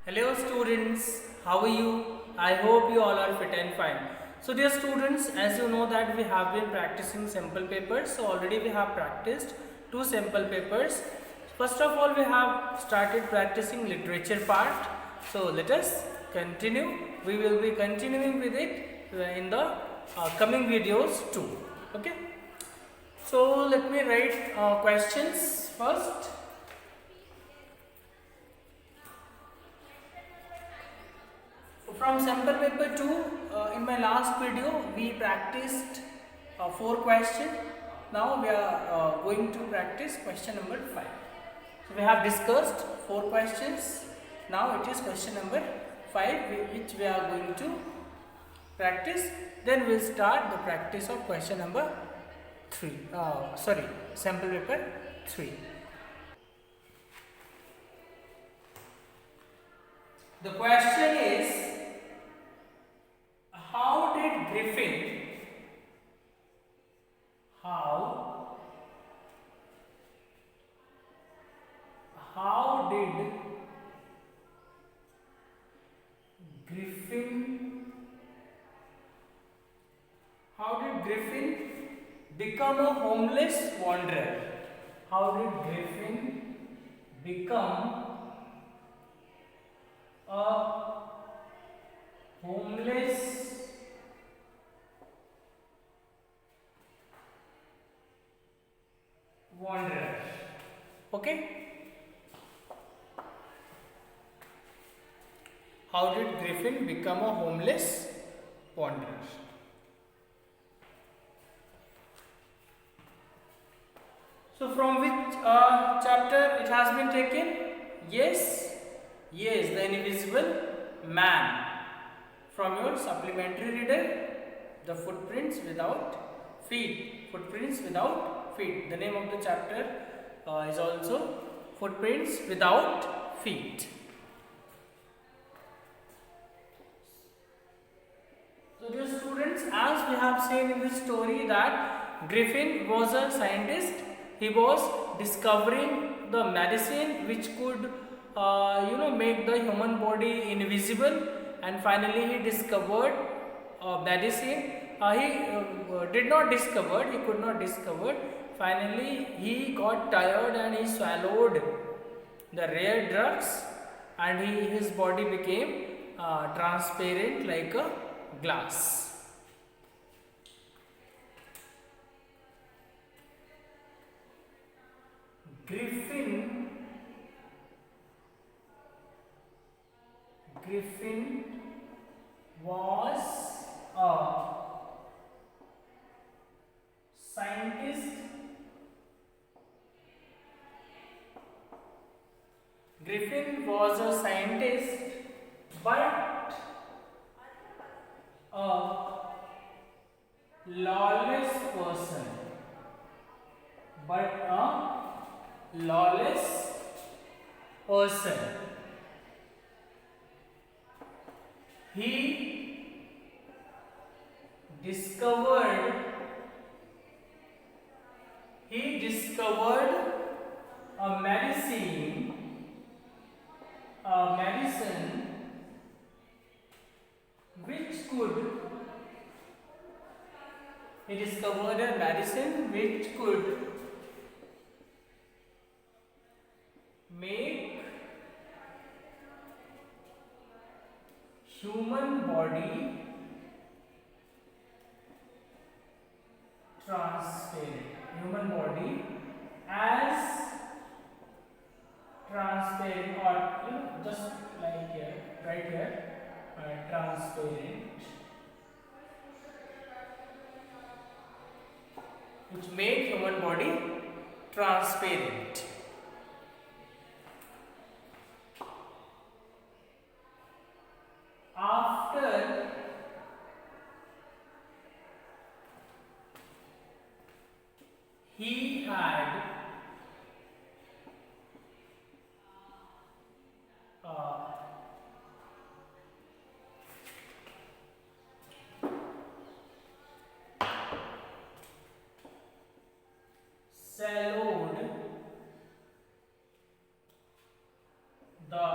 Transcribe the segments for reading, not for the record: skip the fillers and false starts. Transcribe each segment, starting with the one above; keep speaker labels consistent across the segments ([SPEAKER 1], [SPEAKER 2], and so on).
[SPEAKER 1] Hello students, how are you? I hope you all are fit and fine. So dear students, as you know that we have been practicing sample papers. So already we have practiced two sample papers. First of all, we have started practicing literature part. So let us continue. We will be continuing with it in the coming videos too. Okay. So let me write questions first. From sample paper 2, in my last video, we practiced 4 questions. Now we are going to practice question number 5. So we have discussed 4 questions. Now it is question number 5 which we are going to practice. Then we will start the practice of question number 3. Sample paper 3. The question is, how did Griffin how did Griffin become a homeless wanderer? How did Griffin become a homeless wanderer? Okay. How did Griffin become a homeless wanderer? So from which chapter it has been taken? Yes, The Invisible Man. From your supplementary reader, The Footprints Without Feet. Footprints Without Feet. The name of the chapter is also Footprints Without Feet. So dear students, as we have seen in this story that Griffin was a scientist. He was discovering the medicine which could make the human body invisible, and finally he discovered medicine. He could not discover. Finally he got tired and he swallowed the rare drugs, and his body became transparent like a glass. Griffin was a scientist. Griffin was a scientist, but a lawless person. He discovered a medicine which could make human body transparent. Human body as transparent, or just like here, right here, transparent, which make human body transparent. After he had swallowed the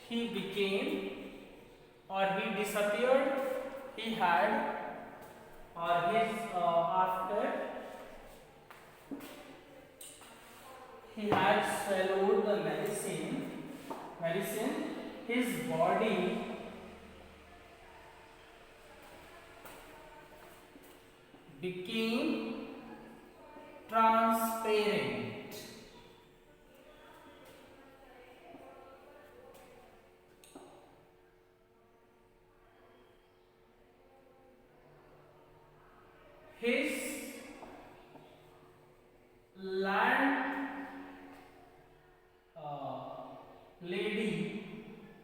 [SPEAKER 1] he became or he disappeared, he had or his after he had swallowed the medicine, his body became transparent.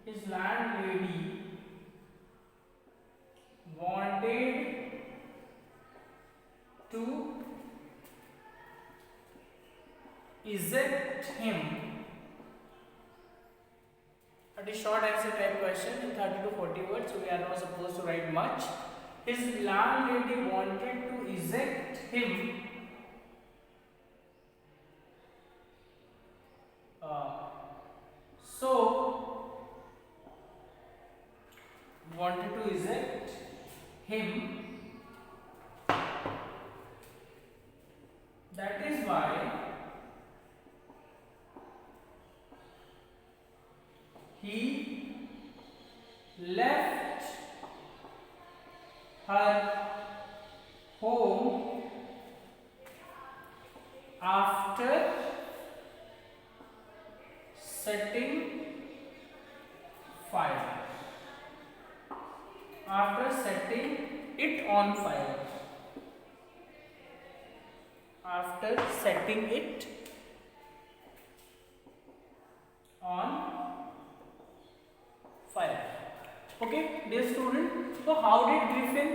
[SPEAKER 1] His landlady wanted to eject him. It is short answer type question in 30 to 40 words, so we are not supposed to write much. His landlady wanted to eject him that is why he left her home after setting fire. After setting it on fire. After setting it on fire. Okay, dear student. So how did Griffin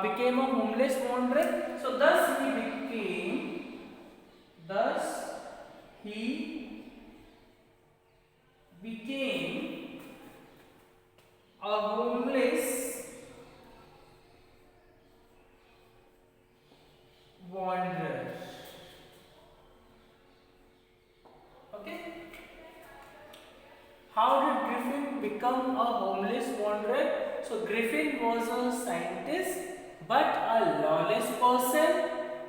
[SPEAKER 1] became a homeless wanderer? So thus he became a homeless wanderer. Okay. How did Griffin become a homeless wanderer? So Griffin was a scientist but a lawless person.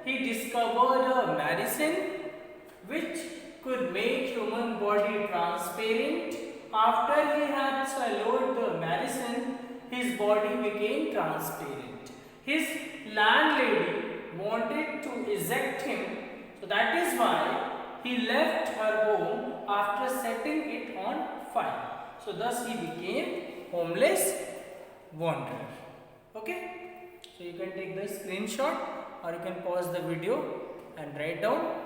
[SPEAKER 1] He discovered a medicine which could make human body transparent. After he had swallowed the medicine, his body became transparent. His landlady wanted to eject him, so that is why he left her home after setting it on fire. So thus he became homeless wanderer. Okay, so you can take the screenshot or you can pause the video and write down.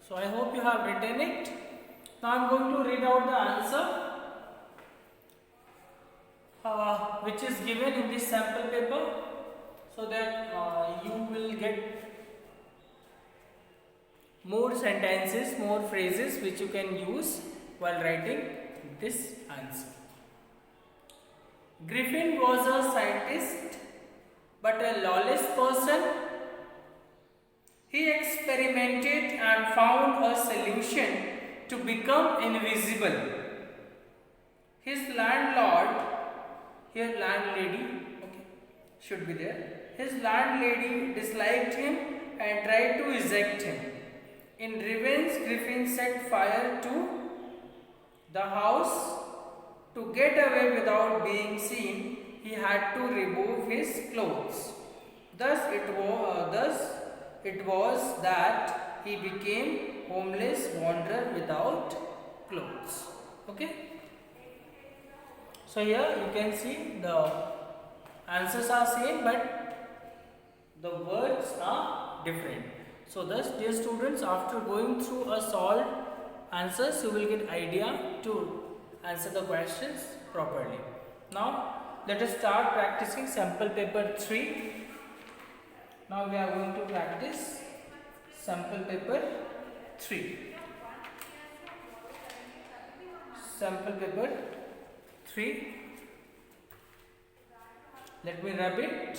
[SPEAKER 1] So I hope you have written it. Now I am going to read out the answer which is given in this sample paper, so that you will get more sentences, more phrases which you can use while writing this answer. Griffin was a scientist but a lawless person. He experimented and found a solution to become invisible. His landlady, okay, should be there. His landlady disliked him and tried to eject him. In revenge, Griffin set fire to the house. To get away without being seen, he had to remove his clothes. Thus it was that he became homeless wanderer without clothes. Okay. So here you can see the answers are same but the words are different. So thus, dear students, after going through a solved answers, you will get idea to answer the questions properly. Now let us start practicing sample paper 3. Now we are going to practice sample paper 3. Sample paper 3. Let me rub it.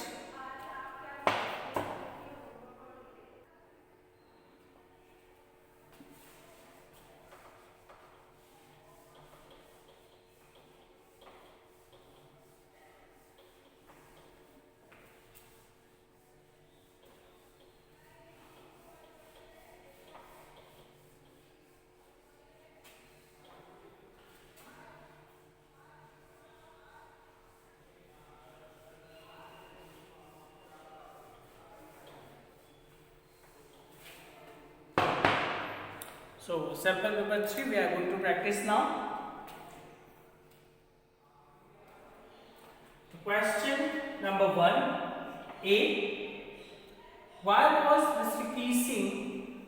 [SPEAKER 1] So sample paper 3 we are going to practice now. Question number 1 A. Why was Mr. Keesing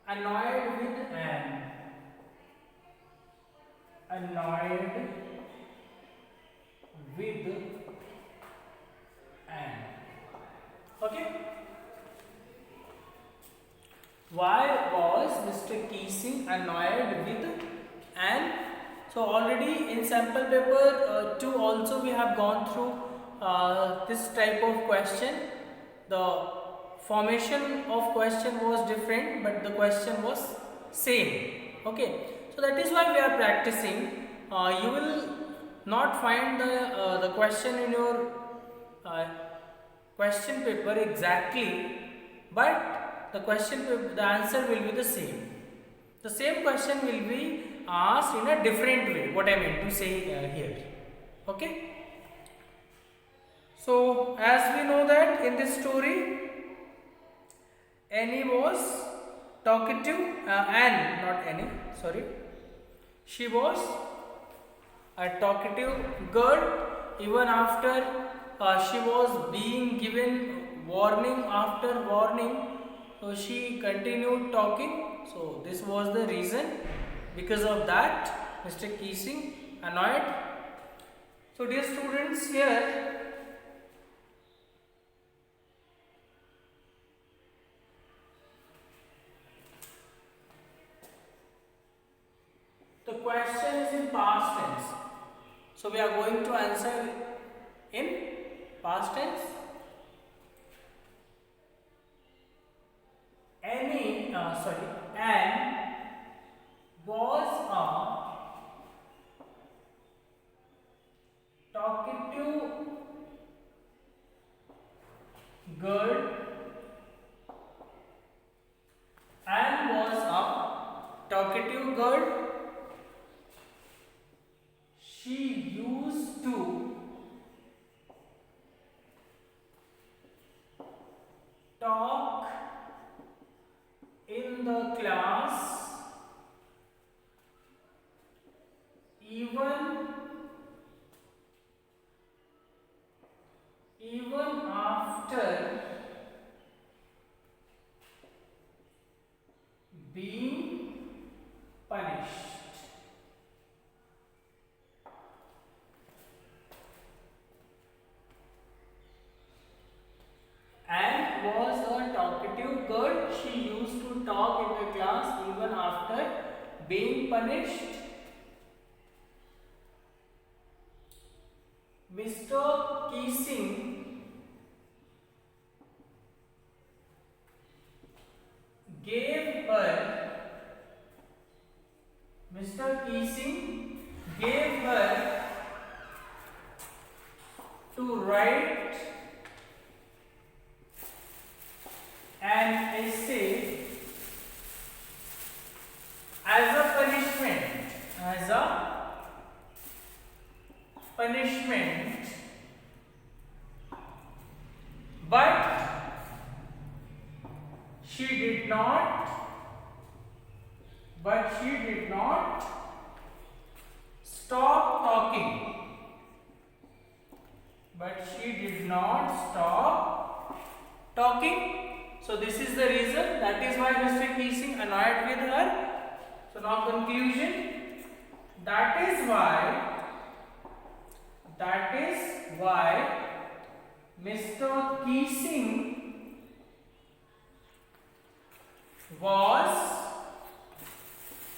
[SPEAKER 1] annoyed with an okay. Why was Mr. Keesing annoyed with an? So already in sample paper 2 also we have gone through this type of question. The formation of question was different, but the question was same. Okay, so that is why we are practicing. You will not find the question in your question paper exactly, but the answer will be the same. The same question will be asked in a different way. What I meant to say here. Okay. So as we know that in this story, Annie was talkative. Anne, not Annie. Sorry. She was a talkative girl. Even after she was being given warning after warning, so she continued talking. So this was the reason. Because of that, Mr. Keesing annoyed. So dear students, here the question is in past tense. So we are going to answer in past tense. Anne was a talkative girl. Anne was a talkative girl. She used to talk in the class even after being punished. Anne was a talkative girl. She used to talk in the class even after being punished. Mr. Keesing gave her to write an essay as a punishment, but she did not stop talking. So this is the reason. That is why Mr. Keesing annoyed with her. So now conclusion. That is why Mr. Keesing was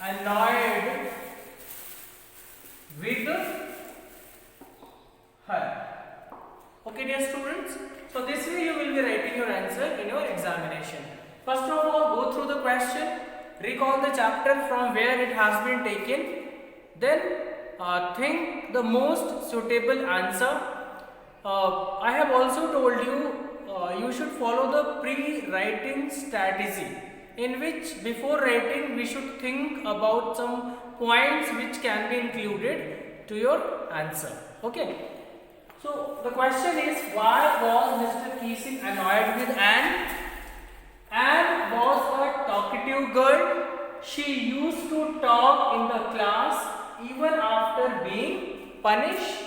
[SPEAKER 1] annoyed with her. Okay, dear students. So this way you will be writing your answer in your examination. First of all, go through the question, recall the chapter from where it has been taken, then think the most suitable answer. I have also told you you should follow the pre-writing strategy. in which before writing we should think about some points which can be included to your answer. Okay. So the question is, why was Mr. Keesing annoyed with Anne? Anne was a talkative girl. She used to talk in the class even after being punished.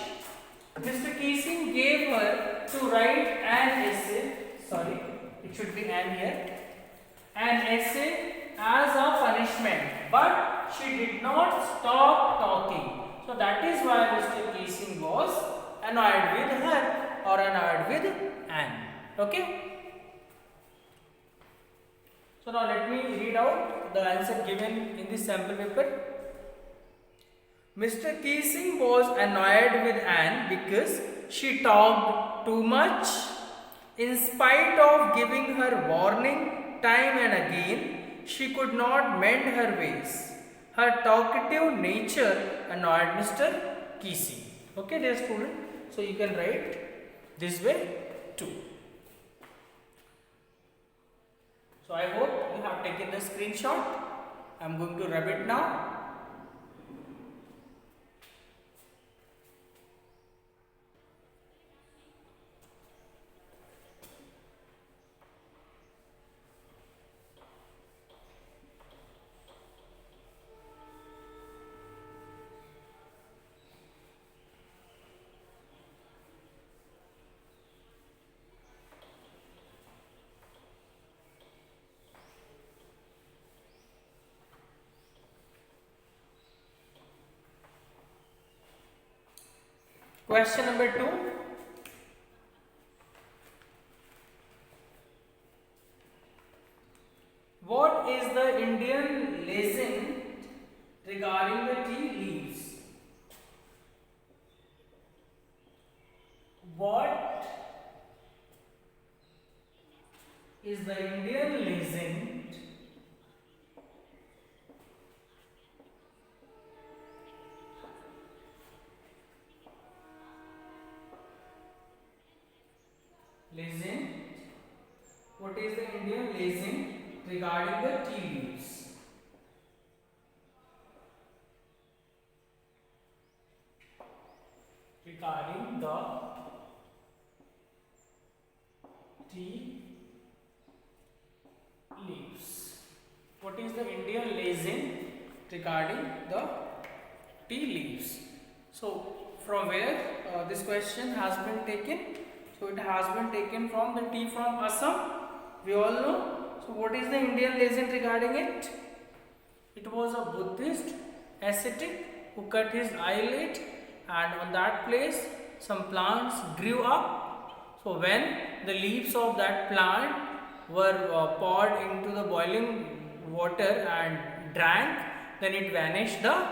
[SPEAKER 1] Mr. Keesing gave her to write an essay. Sorry, it should be Anne here. An essay as a punishment, but she did not stop talking. So that is why Mr. Keesing was annoyed with her or annoyed with Anne. Okay. So now let me read out the answer given in this sample paper. Mr. Keesing was annoyed with Anne because she talked too much. In spite of giving her warning time and again, she could not mend her ways. Her talkative nature annoyed Mr. Keesing. Okay, dear student. So you can write this way too. So I hope you have taken the screenshot. I am going to rub it now. Question number 2. What is the Indian legend regarding the tea leaves? What is the Indian legend what is the Indian legend regarding the tea leaves? Regarding the tea leaves. What is the Indian legend regarding the tea leaves? So from where this question has been taken? So it has been taken from the tea from Assam. We all know. So what is the Indian legend regarding it? It was a Buddhist ascetic who cut his eyelid, and on that place some plants grew up. So when the leaves of that plant were poured into the boiling water and drank, then it vanished the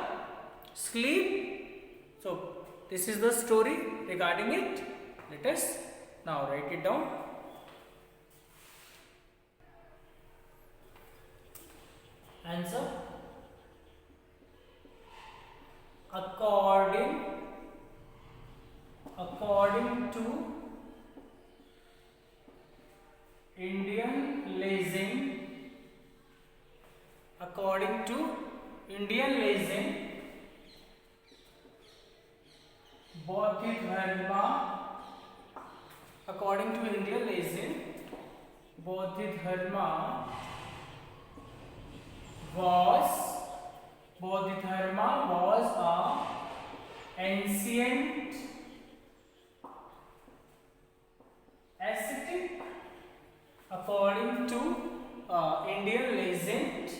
[SPEAKER 1] sleep. So this is the story regarding it. Let us now write it down. Answer: according to Indian legend, Bodhidharma was a ancient ascetic. According to Indian legend,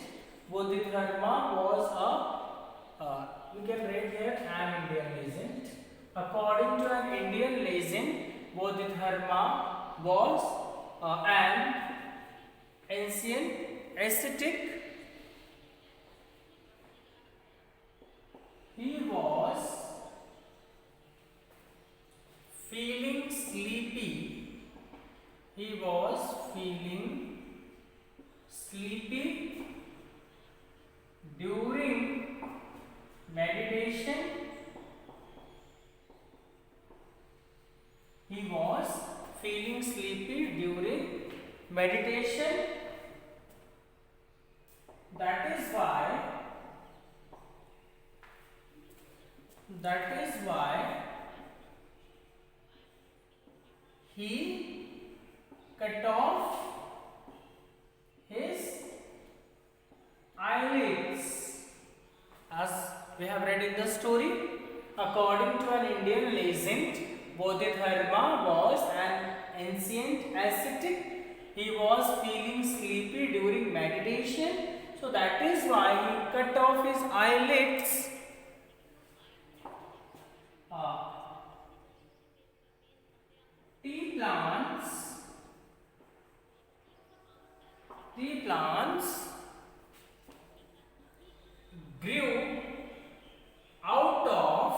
[SPEAKER 1] Bodhidharma was you can write here an Indian legend. According to an Indian legend, Bodhidharma was an ancient ascetic. He was feeling sleepy. During meditation. He was feeling sleepy during meditation. that is why he cut off his eyelids. As we have read in the story, according to an Indian legend, Bodhidharma was an ancient ascetic. He was feeling sleepy during meditation, so that is why he cut off his eyelids. Tea plants grew out of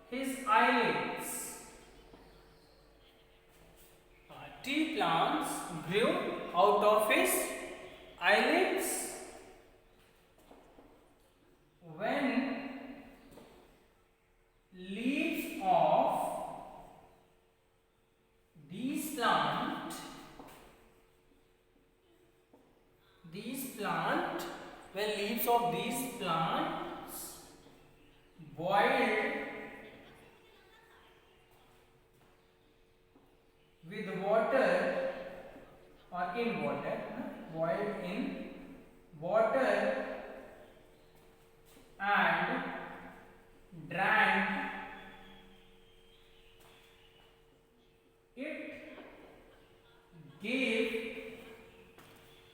[SPEAKER 1] his eyelids. Tea plants grew out of his eyelids when leaves of these plants boiled with water or in water, boiled in water and drank,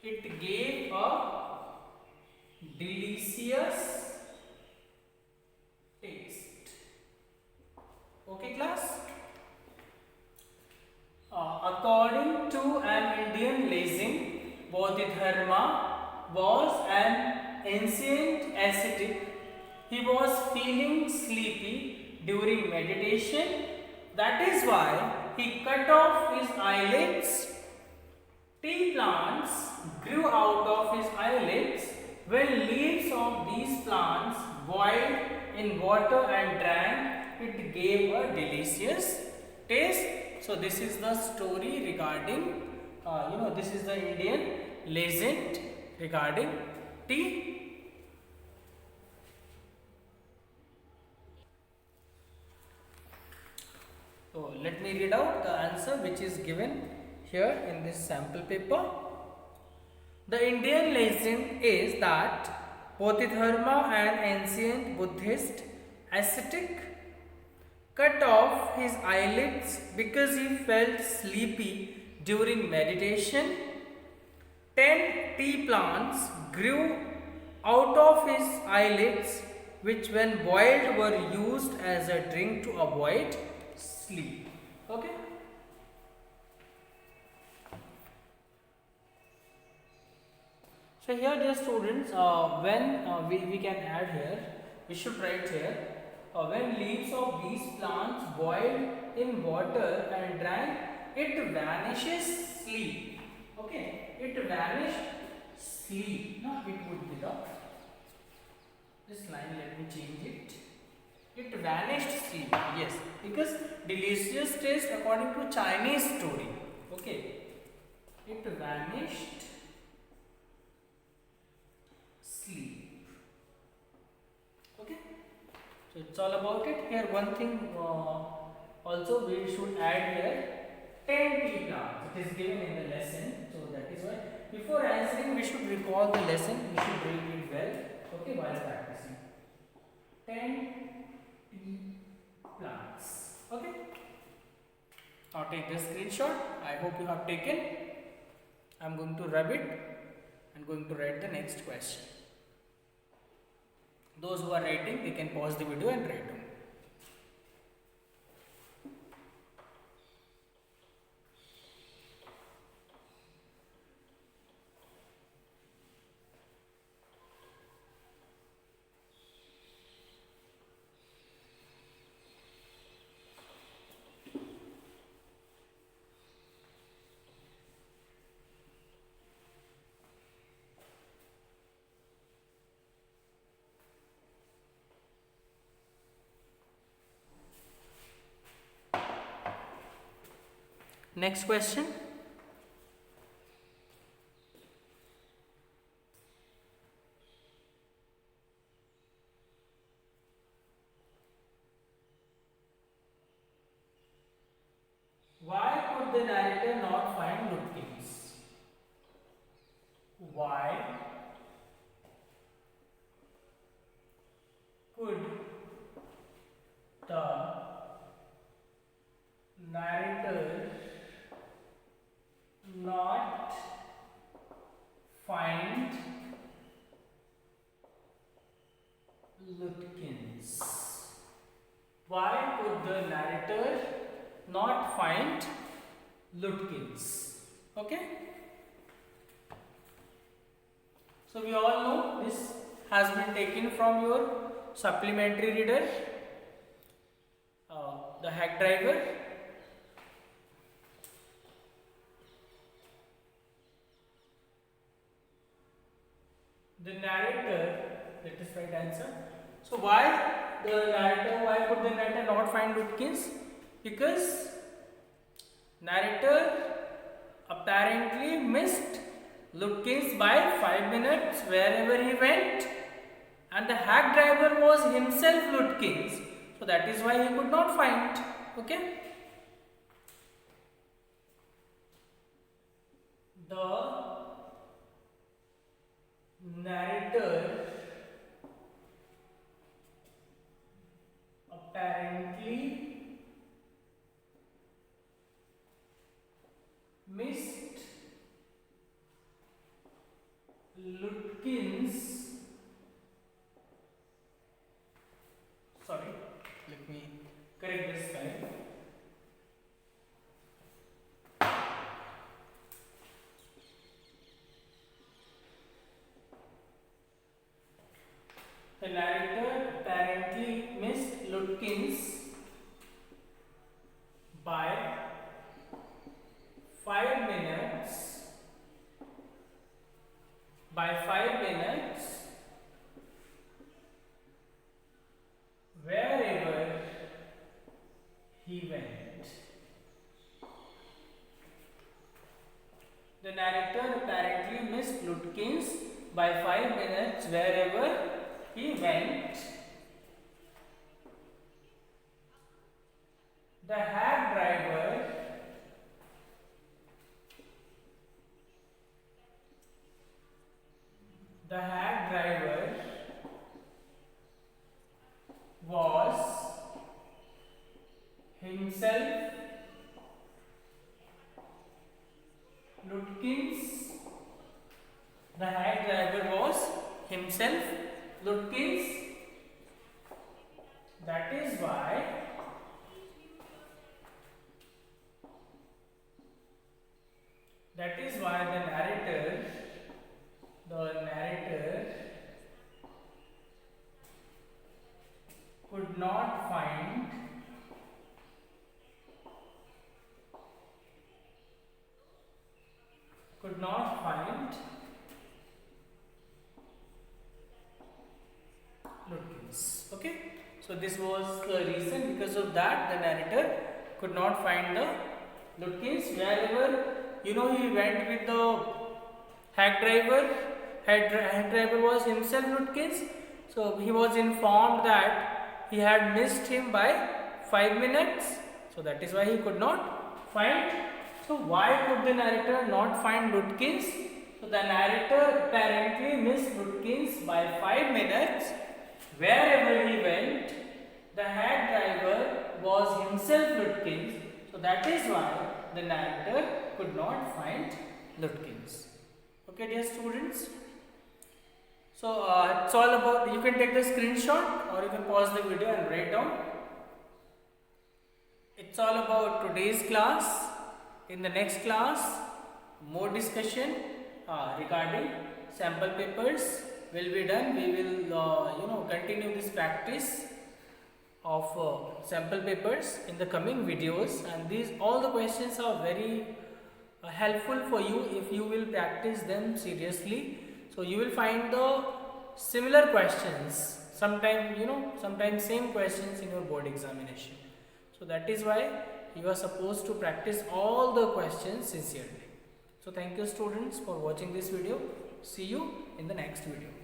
[SPEAKER 1] it gave a delicious taste. Okay, class? According to an Indian legend, Bodhidharma was an ancient ascetic. He was feeling sleepy during meditation. That is why he cut off his eyelids. Tea plants grew out of his eyelids when leaves of these plants boiled in water and drank. It gave a delicious taste. So this is the story regarding, this is the Indian legend regarding tea. So let me read out the answer which is given here in this sample paper. The Indian legend is that Bodhidharma, an ancient Buddhist ascetic, cut off his eyelids because he felt sleepy during meditation. 10 tea plants grew out of his eyelids, which when boiled were used as a drink to avoid sleep. Okay. So here, dear students, when we can add here, we should write here, when leaves of these plants boiled in water and drank, it vanishes sleep. Okay, it vanished sleep. Now it would be this line. Let me change it. It vanished sleep. Yes, because delicious taste according to Chinese story. Okay, it vanished sleep. Okay, so it's all about it. Here one thing also we should add here, 10 tea plants. It is given in the lesson, so that is why before answering we should recall the lesson. We should read it well. Okay, while practicing. 10 tea plants. Okay. Now take the screenshot. I hope you have taken. I am going to rub it and going to write the next question. Those who are writing, they can pause the video and write down. Next question. could the narrator not find Lutkins? Why could the narrator not find Lutkins? Why could the narrator not find Lutkins? Okay. So we all know this has been taken from your supplementary reader, the hack driver. The narrator, that is right answer. So why could the narrator not find Lutkins? Because narrator apparently missed Lutkins by 5 minutes wherever he went, and the hack driver was himself Lutkins, so that is why he could not find. Okay. The narrator apparently missed Lutkins. Sorry, let me correct this spelling. The narrator apparently missed Lutkins by 5 minutes. Wherever he went. The narrator apparently missed Lutkins by 5 minutes wherever he went. The hack driver was himself Lutkins. The hack driver was himself Lutkins. That is why the narrator could not find Lutkins. Okay, so this was the reason. Because of that, the narrator could not find the Lutkins wherever he went with the hack driver. Hack driver was himself Lutkins, so he was informed that he had missed him by 5 minutes, so that is why he could not find. So why could the narrator not find Lutkins? So the narrator apparently missed Lutkins by 5 minutes wherever he went. The hack driver was himself Lutkins, so that is why the narrator could not find Lutkins. Okay, dear students. So it's all about, you can take the screenshot or you can pause the video and write down. It's all about today's class. In the next class, more discussion regarding sample papers will be done. We will continue this practice of sample papers in the coming videos, and all the questions are very helpful for you if you will practice them seriously. So you will find the similar questions, sometimes same questions in your board examination. So that is why you are supposed to practice all the questions sincerely. So thank you students for watching this video. See you in the next video.